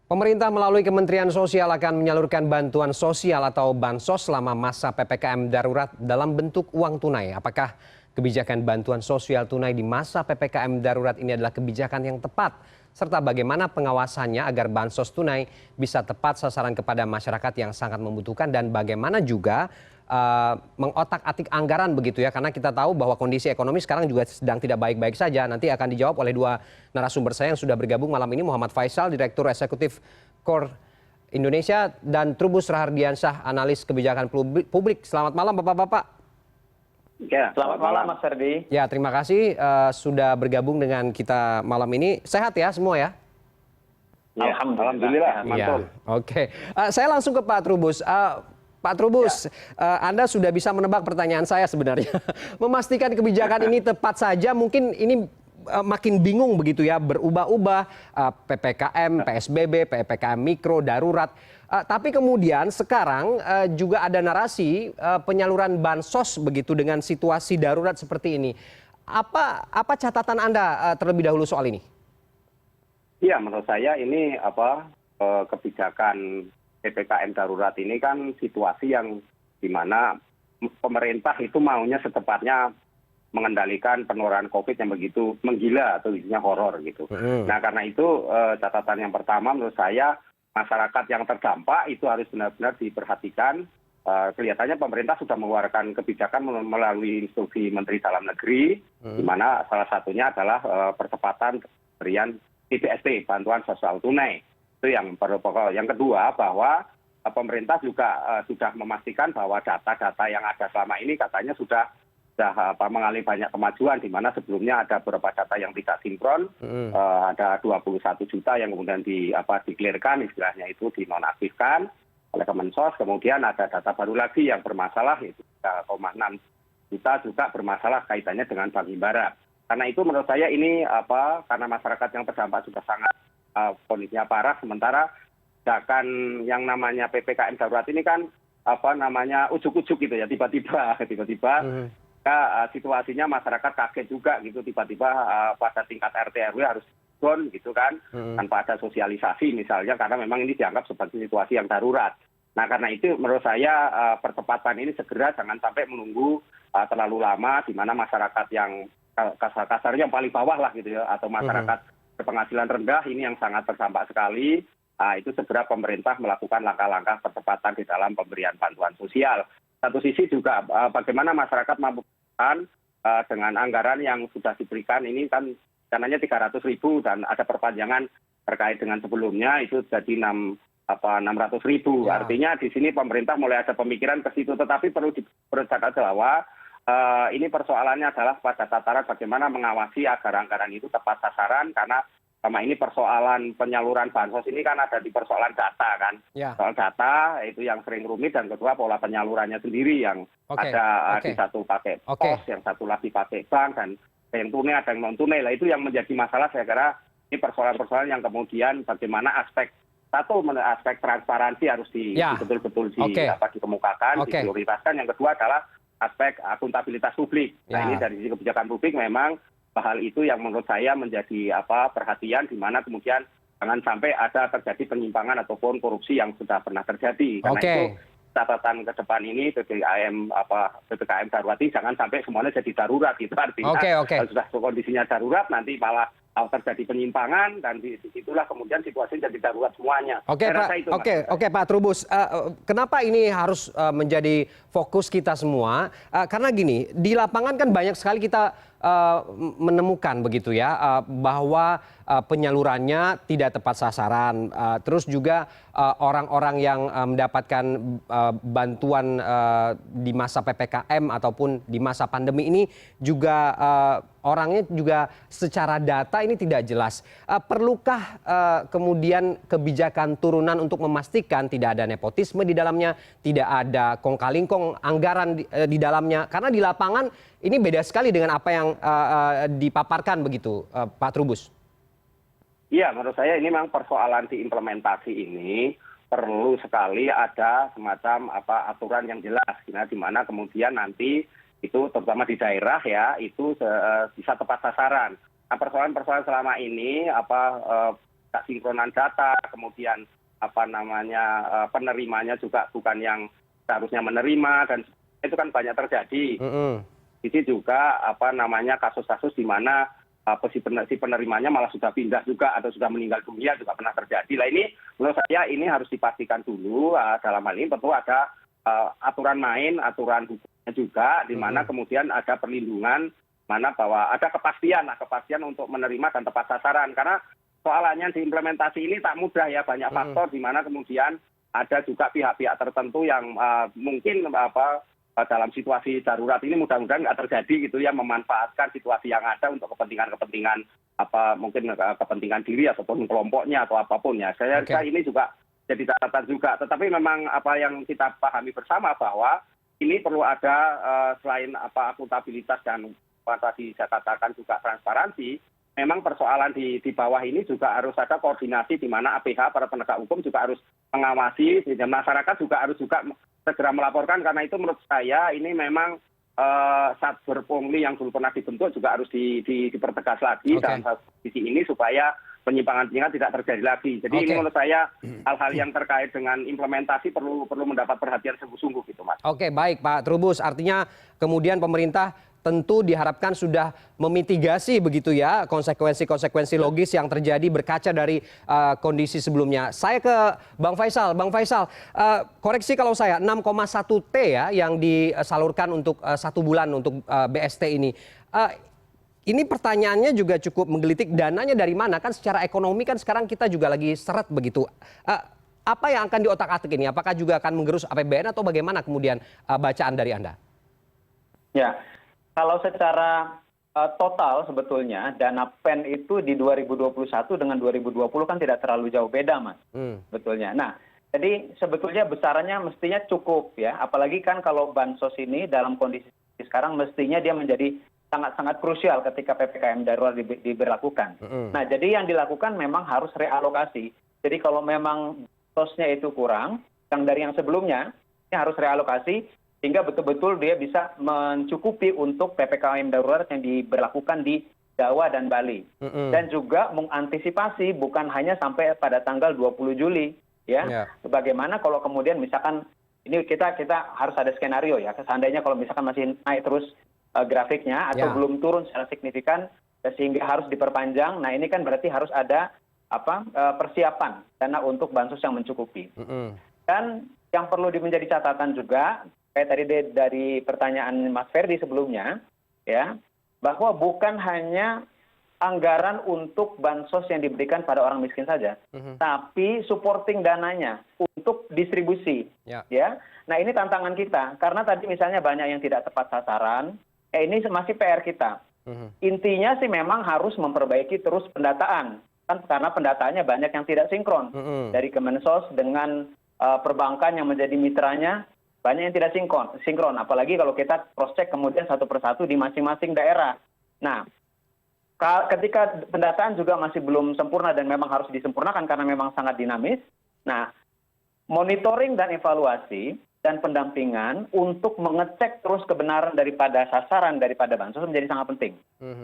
Pemerintah melalui Kementerian Sosial akan menyalurkan bantuan sosial atau bansos selama masa PPKM darurat dalam bentuk uang tunai. Apakah kebijakan bantuan sosial tunai di masa PPKM darurat ini adalah kebijakan yang tepat? Serta bagaimana pengawasannya agar bansos tunai bisa tepat sasaran kepada masyarakat yang sangat membutuhkan dan bagaimana juga mengotak-atik anggaran begitu ya, karena kita tahu bahwa kondisi ekonomi sekarang juga sedang tidak baik-baik saja. Nanti akan dijawab oleh dua narasumber saya yang sudah bergabung malam ini, Muhammad Faisal, Direktur Eksekutif KOR Indonesia, dan Trubus Rahardiansyah, Analis Kebijakan Publik. Selamat malam Bapak-Bapak. Ya, selamat malam Mas Ferdi. Ya, terima kasih sudah bergabung dengan kita malam ini. Sehat ya semua ya? Ya, alhamdulillah. Ya, oke. Saya langsung ke Pak Trubus. Pak Trubus, Anda sudah bisa menebak pertanyaan saya sebenarnya. Memastikan kebijakan ini tepat saja, mungkin ini makin bingung begitu ya, berubah-ubah, PPKM, PSBB, PPKM Mikro, darurat. Tapi kemudian sekarang juga ada narasi penyaluran bansos begitu dengan situasi darurat seperti ini. Apa catatan Anda terlebih dahulu soal ini? Iya, menurut saya ini kebijakan PPKM darurat ini kan situasi yang dimana pemerintah itu maunya secepatnya mengendalikan penularan COVID yang begitu menggila atau isinya horor gitu. Nah karena itu catatan yang pertama menurut saya masyarakat yang terdampak itu harus benar-benar diperhatikan. Kelihatannya pemerintah sudah mengeluarkan kebijakan melalui instruksi Menteri Dalam Negeri, di mana salah satunya adalah percepatan pemberian BST, bantuan sosial tunai. Itu yang pokok. Yang kedua bahwa pemerintah juga sudah memastikan bahwa data-data yang ada selama ini katanya sudah mengalami banyak kemajuan, di mana sebelumnya ada beberapa data yang tidak sinkron, ada 21 juta yang kemudian diklirkan, istilahnya itu dinonaktifkan oleh Kemensos, kemudian ada data baru lagi yang bermasalah, itu 3,6 juta juga bermasalah kaitannya dengan Bank Himbara. Karena itu menurut saya ini karena masyarakat yang terdampak sudah sangat kondisinya parah, sementara kebijakan yang namanya PPKM darurat ini kan ujuk-ujuk gitu ya, tiba-tiba situasinya masyarakat kaget juga gitu, tiba-tiba pada tingkat RT RW harus down gitu kan, tanpa ada sosialisasi misalnya, karena memang ini dianggap sebagai situasi yang darurat. Nah karena itu menurut saya percepatan ini segera, jangan sampai menunggu terlalu lama, di mana masyarakat yang kasarnya yang paling bawah lah gitu ya, atau masyarakat berpenghasilan rendah ini yang sangat terdampak sekali. Itu segera pemerintah melakukan langkah-langkah percepatan di dalam pemberian bantuan sosial. Satu sisi juga bagaimana masyarakat mampu dengan anggaran yang sudah diberikan ini kan dananya 300.000 dan ada perpanjangan terkait dengan sebelumnya itu jadi 600.000. Ya. Artinya di sini pemerintah mulai ada pemikiran ke situ, tetapi perlu diperhatikan bahwa ini persoalannya adalah pada tataran bagaimana mengawasi agar anggaran itu tepat sasaran, karena sama ini persoalan penyaluran bansos ini kan ada di persoalan data kan. Ya. Soal data itu yang sering rumit, dan kedua pola penyalurannya sendiri yang ada di satu pakai pos, yang satu lagi pakai bank, dan yang tunai ada yang non tunai. Lah itu yang menjadi masalah, saya kira ini persoalan-persoalan yang kemudian bagaimana aspek transparansi harus betul-betul dikemukakan, diprioritaskan. Yang kedua adalah aspek akuntabilitas publik. Nah ini dari sisi kebijakan publik memang hal itu yang menurut saya menjadi perhatian, di mana kemudian jangan sampai ada terjadi penyimpangan ataupun korupsi yang sudah pernah terjadi. Karena itu catatan ke depan ini PPKM darurat ini jangan sampai semuanya jadi darurat, itu artinya kalau sudah kondisinya darurat nanti malah terjadi penyimpangan, dan itulah kemudian situasi jadi darurat semuanya. Oke Pak Trubus, kenapa ini harus menjadi fokus kita semua? Karena gini, di lapangan kan banyak sekali kita menemukan begitu ya, bahwa penyalurannya tidak tepat sasaran, terus juga orang-orang yang mendapatkan bantuan di masa PPKM ataupun di masa pandemi ini juga orangnya juga secara data ini tidak jelas. Perlukah kemudian kebijakan turunan untuk memastikan tidak ada nepotisme di dalamnya, tidak ada kong-kali-kong anggaran di dalamnya? Karena di lapangan ini beda sekali dengan apa yang dipaparkan begitu, Pak Trubus. Iya, menurut saya ini memang persoalan diimplementasi ini perlu sekali ada semacam aturan yang jelas, di mana kemudian nanti itu terutama di daerah ya itu bisa tepat sasaran. Nah, persoalan-persoalan selama ini sinkronan data, kemudian penerimanya juga bukan yang seharusnya menerima, dan itu kan banyak terjadi. Ini juga kasus-kasus di mana si penerimanya malah sudah pindah juga atau sudah meninggal dunia juga pernah terjadi. Nah ini menurut saya ini harus dipastikan dulu, dalam hal ini tentu ada aturan main, aturan hukumnya juga, di mana kemudian ada perlindungan, mana bahwa ada kepastian untuk menerima dan tepat sasaran. Karena soalannya di implementasi ini tak mudah ya, banyak faktor di mana kemudian ada juga pihak-pihak tertentu yang mungkin dalam situasi darurat ini mudah-mudahan nggak terjadi gitu ya, memanfaatkan situasi yang ada untuk kepentingan mungkin kepentingan diri ataupun kelompoknya atau apapun ya. Saya rasa ini juga jadi catatan juga. Tetapi memang apa yang kita pahami bersama bahwa ini perlu ada selain akuntabilitas dan tadi saya katakan juga transparansi, memang persoalan di bawah ini juga harus ada koordinasi di mana APH, para penegak hukum juga harus mengawasi, dan masyarakat juga harus segera melaporkan. Karena itu menurut saya ini memang Satber Pungli yang dulu pernah dibentuk juga harus dipertegas lagi dalam sisi ini supaya penyimpangan-penyimpangan tidak terjadi lagi. Jadi ini menurut saya hal-hal yang terkait dengan implementasi perlu mendapat perhatian sungguh-sungguh gitu, Mas. Oke, baik Pak Trubus. Artinya kemudian pemerintah tentu diharapkan sudah memitigasi begitu ya konsekuensi-konsekuensi logis yang terjadi berkaca dari kondisi sebelumnya. Saya ke Bang Faisal. Bang Faisal, koreksi kalau saya 6,1 T ya yang disalurkan untuk 1 bulan untuk BST ini. Ini pertanyaannya juga cukup menggelitik, dananya dari mana? Kan secara ekonomi kan sekarang kita juga lagi seret begitu. Apa yang akan diotak-atik ini? Apakah juga akan menggerus APBN atau bagaimana kemudian bacaan dari Anda? Ya, kalau secara total sebetulnya dana PEN itu di 2021 dengan 2020 kan tidak terlalu jauh beda, Mas. Sebetulnya. Nah, jadi sebetulnya besarannya mestinya cukup ya. Apalagi kan kalau bansos ini dalam kondisi sekarang mestinya dia menjadi sangat-sangat krusial ketika PPKM darurat diberlakukan. Nah, jadi yang dilakukan memang harus realokasi. Jadi kalau memang sosnya itu kurang, yang sebelumnya, ini harus realokasi sehingga betul-betul dia bisa mencukupi untuk PPKM darurat yang diberlakukan di Jawa dan Bali. Dan juga mengantisipasi bukan hanya sampai pada tanggal 20 Juli. Ya. Bagaimana kalau kemudian misalkan, ini kita harus ada skenario ya, seandainya kalau misalkan masih naik terus grafiknya atau belum turun secara signifikan sehingga harus diperpanjang. Nah ini kan berarti harus ada persiapan dana untuk bansos yang mencukupi. Dan yang perlu menjadi catatan juga kayak tadi dari pertanyaan Mas Ferdi sebelumnya ya, bahwa bukan hanya anggaran untuk bansos yang diberikan pada orang miskin saja, tapi supporting dananya untuk distribusi ya. Nah ini tantangan kita karena tadi misalnya banyak yang tidak tepat sasaran. Ini masih PR kita. Intinya sih memang harus memperbaiki terus pendataan. Kan karena pendataannya banyak yang tidak sinkron. Dari Kemensos dengan perbankan yang menjadi mitranya, banyak yang tidak sinkron. Apalagi kalau kita cross-check kemudian satu persatu di masing-masing daerah. Nah, ketika pendataan juga masih belum sempurna dan memang harus disempurnakan karena memang sangat dinamis. Nah, monitoring dan evaluasi dan pendampingan untuk mengecek terus kebenaran daripada sasaran daripada bansos menjadi sangat penting.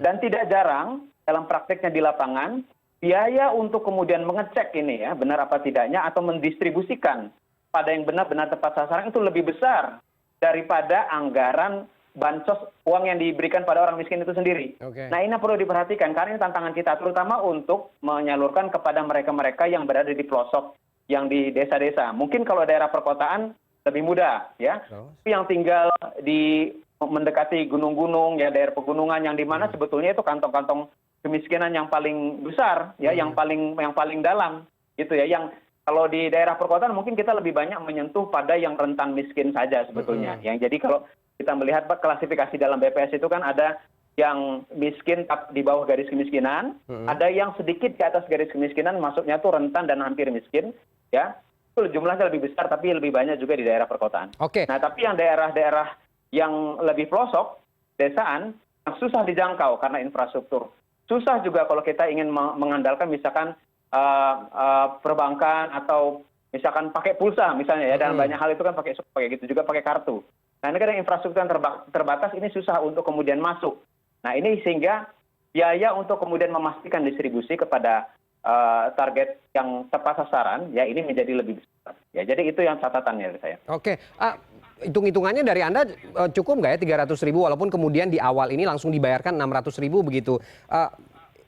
Dan tidak jarang dalam prakteknya di lapangan, biaya untuk kemudian mengecek ini ya, benar apa tidaknya atau mendistribusikan pada yang benar-benar tepat sasaran itu lebih besar daripada anggaran bansos uang yang diberikan pada orang miskin itu sendiri. Nah ini perlu diperhatikan karena ini tantangan kita terutama untuk menyalurkan kepada mereka-mereka yang berada di pelosok, yang di desa-desa. Mungkin kalau daerah perkotaan lebih mudah ya. Tapi yang tinggal di mendekati gunung-gunung ya, daerah pegunungan yang di mana sebetulnya itu kantong-kantong kemiskinan yang paling besar ya, yang paling dalam gitu ya. Yang kalau di daerah perkotaan mungkin kita lebih banyak menyentuh pada yang rentan miskin saja sebetulnya. Yang jadi kalau kita melihat klasifikasi dalam BPS itu kan ada yang miskin di bawah garis kemiskinan, ada yang sedikit di atas garis kemiskinan, masuknya tuh rentan dan hampir miskin ya. Jumlahnya lebih besar tapi lebih banyak juga di daerah perkotaan. Nah tapi yang daerah-daerah yang lebih pelosok, desaan, yang susah dijangkau karena infrastruktur. Susah juga kalau kita ingin mengandalkan misalkan perbankan atau misalkan pakai pulsa misalnya ya, dan banyak hal itu kan pakai gitu juga pakai kartu. Nah ini kan infrastruktur yang terbatas ini susah untuk kemudian masuk. Nah ini sehingga biaya untuk kemudian memastikan distribusi kepada target yang tepat sasaran, ya ini menjadi lebih besar. Ya, jadi itu yang catatannya dari saya. Oke, hitung-hitungannya dari Anda cukup nggak ya 300.000 walaupun kemudian di awal ini langsung dibayarkan 600.000 begitu.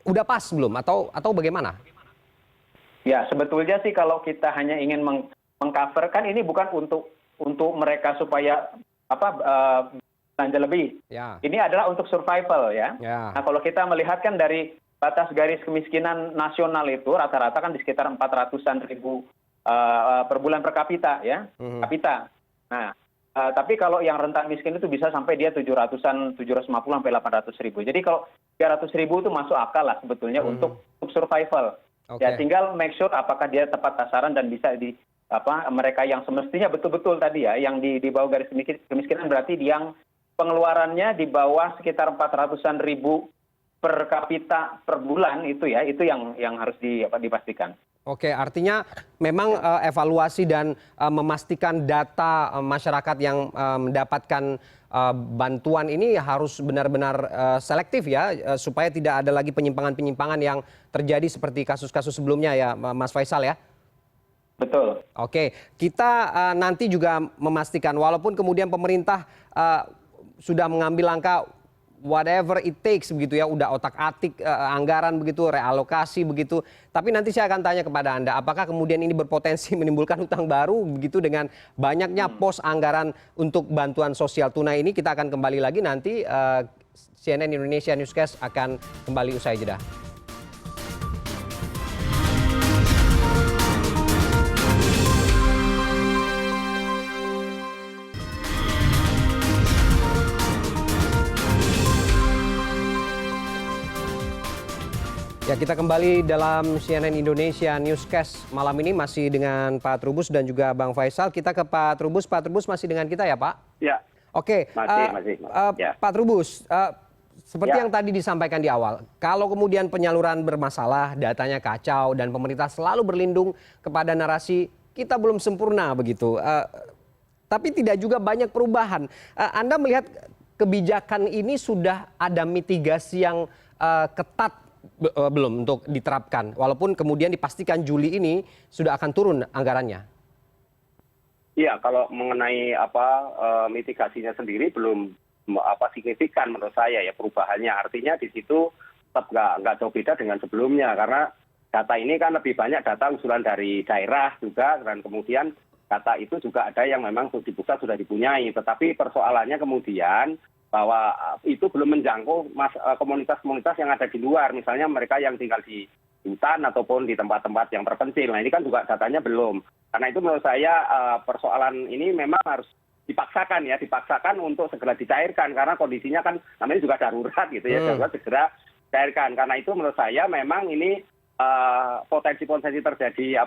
Udah pas belum atau bagaimana? Ya, sebetulnya sih kalau kita hanya ingin mengcover kan ini bukan untuk mereka supaya belanja lebih. Ya. Ini adalah untuk survival ya. Ya. Nah, kalau kita melihat kan dari batas garis kemiskinan nasional itu rata-rata kan di sekitar 400-an ribu per bulan per kapita ya, kapita. Nah, tapi kalau yang rentan miskin itu bisa sampai dia 700-an, 750 sampai 800.000. Jadi kalau 300.000 itu masuk akal lah sebetulnya untuk survival. Oke. Ya tinggal make sure apakah dia tepat sasaran dan bisa mereka yang semestinya betul-betul tadi ya, yang di bawah garis kemiskinan berarti yang pengeluarannya di bawah sekitar 400-an ribu per kapita per bulan itu ya, itu yang harus dipastikan. Oke, artinya memang evaluasi dan memastikan data masyarakat yang mendapatkan bantuan ini harus benar-benar selektif ya, supaya tidak ada lagi penyimpangan-penyimpangan yang terjadi seperti kasus-kasus sebelumnya ya, Mas Faisal ya? Betul. Oke, kita nanti juga memastikan walaupun kemudian pemerintah sudah mengambil langkah whatever it takes begitu ya, udah otak-atik anggaran begitu, realokasi begitu. Tapi nanti saya akan tanya kepada Anda, apakah kemudian ini berpotensi menimbulkan utang baru begitu dengan banyaknya pos anggaran untuk bantuan sosial tunai ini? Kita akan kembali lagi nanti, CNN Indonesia Newscast akan kembali usai jeda. Ya, kita kembali dalam CNN Indonesia Newscast malam ini masih dengan Pak Trubus dan juga Bang Faisal. Kita ke Pak Trubus. Pak Trubus masih dengan kita ya, Pak? Ya. Oke, Masih. Ya. Pak Trubus, seperti Ya. yang tadi disampaikan di awal, kalau kemudian penyaluran bermasalah, datanya kacau, dan pemerintah selalu berlindung kepada narasi kita belum sempurna begitu. Tapi tidak juga banyak perubahan. Anda melihat kebijakan ini sudah ada mitigasi yang ketat belum untuk diterapkan, walaupun kemudian dipastikan Juli ini sudah akan turun anggarannya? Iya, kalau mengenai mitigasinya sendiri belum signifikan menurut saya ya perubahannya. Artinya di situ tetap nggak jauh beda dengan sebelumnya, karena data ini kan lebih banyak data usulan dari daerah juga, dan kemudian data itu juga ada yang memang di pusat sudah dipunyai. Tetapi persoalannya kemudian bahwa itu belum menjangkau komunitas-komunitas yang ada di luar, misalnya mereka yang tinggal di hutan ataupun di tempat-tempat yang terpencil. Nah ini kan juga datanya belum. Karena itu menurut saya persoalan ini memang harus dipaksakan untuk segera dicairkan, karena kondisinya kan namanya juga darurat gitu ya, darurat segera cairkan. Karena itu menurut saya memang ini potensi-potensi terjadi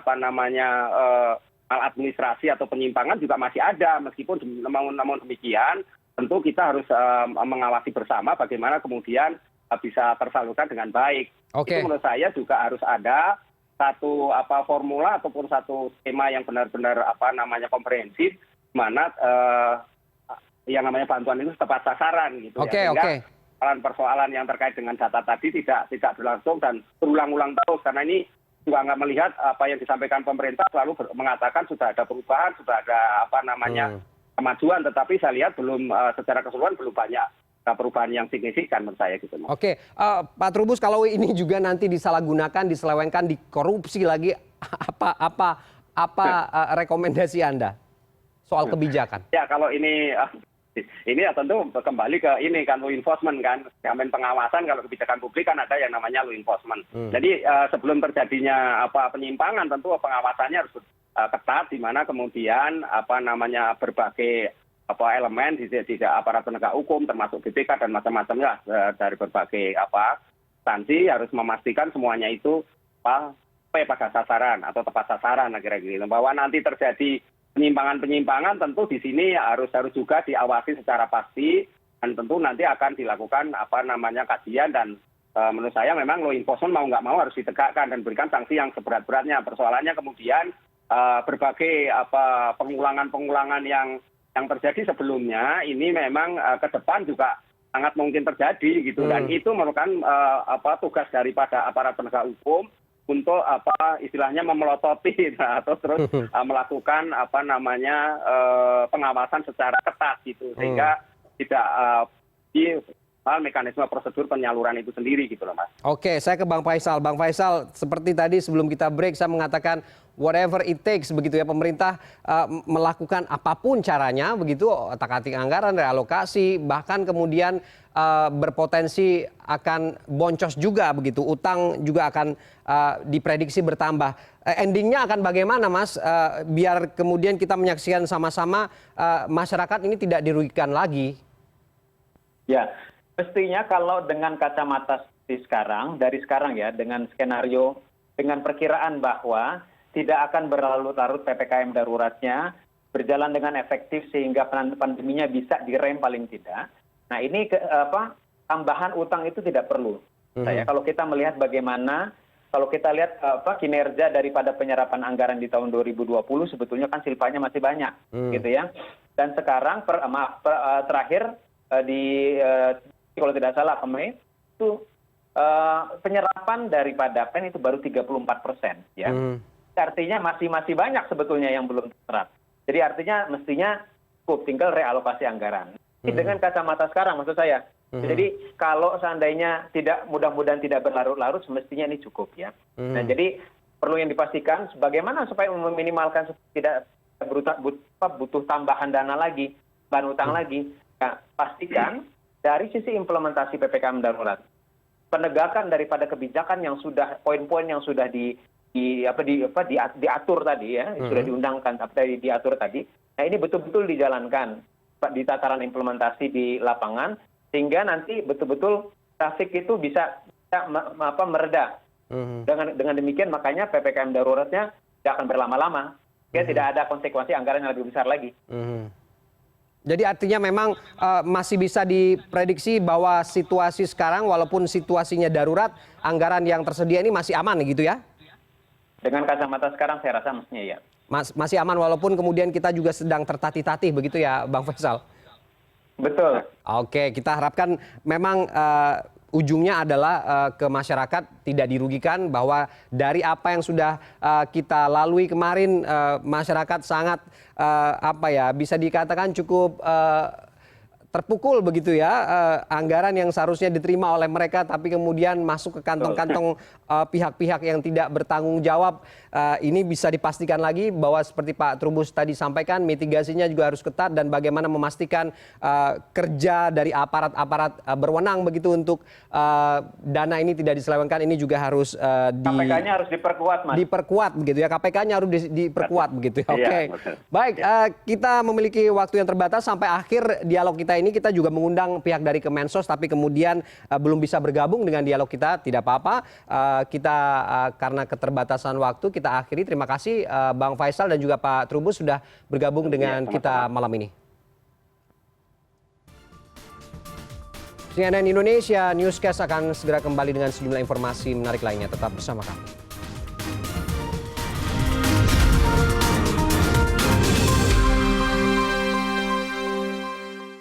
maladministrasi atau penyimpangan juga masih ada, meskipun namun demikian tentu kita harus mengawasi bersama bagaimana kemudian bisa tersalurkan dengan baik. Oke. Itu menurut saya juga harus ada satu formula ataupun satu skema yang benar-benar komprehensif, mana yang namanya bantuan itu tepat sasaran gitu ya. Sehingga persoalan yang terkait dengan data tadi tidak berlangsung dan berulang-ulang terus, karena ini juga nggak melihat apa yang disampaikan pemerintah selalu mengatakan sudah ada perubahan, sudah ada kemajuan, tetapi saya lihat belum secara keseluruhan belum banyak perubahan yang signifikan menurut saya gitu. Oke, Pak Trubus, kalau ini juga nanti disalahgunakan, diselewengkan, dikorupsi lagi, apa rekomendasi Anda soal kebijakan? Ya, kalau ini ya tentu kembali ke ini kan law enforcement kan, jamin pengawasan. Kalau kebijakan publik kan ada yang namanya law enforcement. Jadi sebelum terjadinya penyimpangan tentu pengawasannya harus ketat, di mana kemudian berbagai elemen di aparat penegak hukum termasuk BPK dan macam-macamnya dari berbagai instansi harus memastikan semuanya itu pada sasaran atau tepat sasaran kira-kira gitu. Bahwa nanti terjadi penyimpangan-penyimpangan tentu di sini harus juga diawasi secara pasti, dan tentu nanti akan dilakukan kajian, dan menurut saya memang law enforcement mau nggak mau harus ditegakkan dan berikan sanksi yang seberat-beratnya. Persoalannya kemudian berbagai pengulangan yang terjadi sebelumnya ini memang ke depan juga sangat mungkin terjadi gitu, dan itu merupakan tugas daripada aparat penegak hukum untuk istilahnya memelototi atau terus melakukan pengawasan secara ketat gitu, sehingga tidak di mekanisme prosedur penyaluran itu sendiri gitu loh Mas. Oke, saya ke Bang Faisal. Bang Faisal, seperti tadi sebelum kita break saya mengatakan whatever it takes begitu ya, pemerintah melakukan apapun caranya begitu, otak-atik anggaran, realokasi, bahkan kemudian berpotensi akan boncos juga begitu, utang juga akan diprediksi bertambah. Endingnya akan bagaimana Mas, biar kemudian kita menyaksikan sama-sama masyarakat ini tidak dirugikan lagi? Ya, mestinya kalau dengan kacamata dari sekarang ya, dengan skenario, dengan perkiraan bahwa tidak akan berlarut-larut PPKM daruratnya, berjalan dengan efektif sehingga pandeminya bisa direm paling tidak. Nah ini tambahan utang itu tidak perlu. Kalau kita melihat bagaimana, kalau kita lihat kinerja daripada penyerapan anggaran di tahun 2020 sebetulnya kan silpanya masih banyak, gitu ya. Dan sekarang terakhir kalau tidak salah kemarin itu penyerapan daripada PEN itu baru 34%, ya. Artinya masih banyak sebetulnya yang belum terserap. Jadi artinya mestinya cukup, tinggal realokasi anggaran. Dengan kacamata sekarang maksud saya. Jadi kalau seandainya mudah-mudahan tidak berlarut-larut, semestinya ini cukup ya. Nah jadi perlu yang dipastikan bagaimana supaya meminimalkan tidak butuh tambahan dana lagi, bahan utang lagi. Nah, pastikan dari sisi implementasi PPKM darurat, penegakan daripada kebijakan yang sudah poin-poin yang sudah diatur tadi ya, sudah diundangkan diatur tadi. Nah ini betul-betul dijalankan di tataran implementasi di lapangan, sehingga nanti betul-betul trafik itu bisa mereda. Dengan demikian makanya PPKM daruratnya tidak akan berlama-lama, ya tidak ada konsekuensi anggaran yang lebih besar lagi. Jadi artinya memang masih bisa diprediksi bahwa situasi sekarang walaupun situasinya darurat, anggaran yang tersedia ini masih aman gitu ya? Dengan kacamata sekarang saya rasa mestinya ya. Masih aman walaupun kemudian kita juga sedang tertatih-tatih begitu ya Bang Faisal? Betul. Oke, kita harapkan memang ujungnya adalah ke masyarakat tidak dirugikan, bahwa dari apa yang sudah kita lalui kemarin, masyarakat sangat bisa dikatakan cukup terpukul begitu ya, anggaran yang seharusnya diterima oleh mereka tapi kemudian masuk ke kantong-kantong pihak-pihak yang tidak bertanggung jawab. Ini bisa dipastikan lagi bahwa seperti Pak Trubus tadi sampaikan, mitigasinya juga harus ketat dan bagaimana memastikan kerja dari aparat-aparat berwenang begitu untuk dana ini tidak diselewengkan, ini juga harus KPK-nya harus diperkuat, Mas. Diperkuat begitu ya, KPK-nya harus diperkuat begitu ya. Oke. Iya, baik, kita memiliki waktu yang terbatas. Sampai akhir dialog kita ini kita juga mengundang pihak dari Kemensos tapi kemudian belum bisa bergabung dengan dialog kita. Tidak apa-apa, kita karena keterbatasan waktu kita akhiri. Terima kasih Bang Faisal dan juga Pak Trubus sudah bergabung dengan kita malam ini. CNN Indonesia Newscast akan segera kembali dengan sejumlah informasi menarik lainnya. Tetap bersama kami.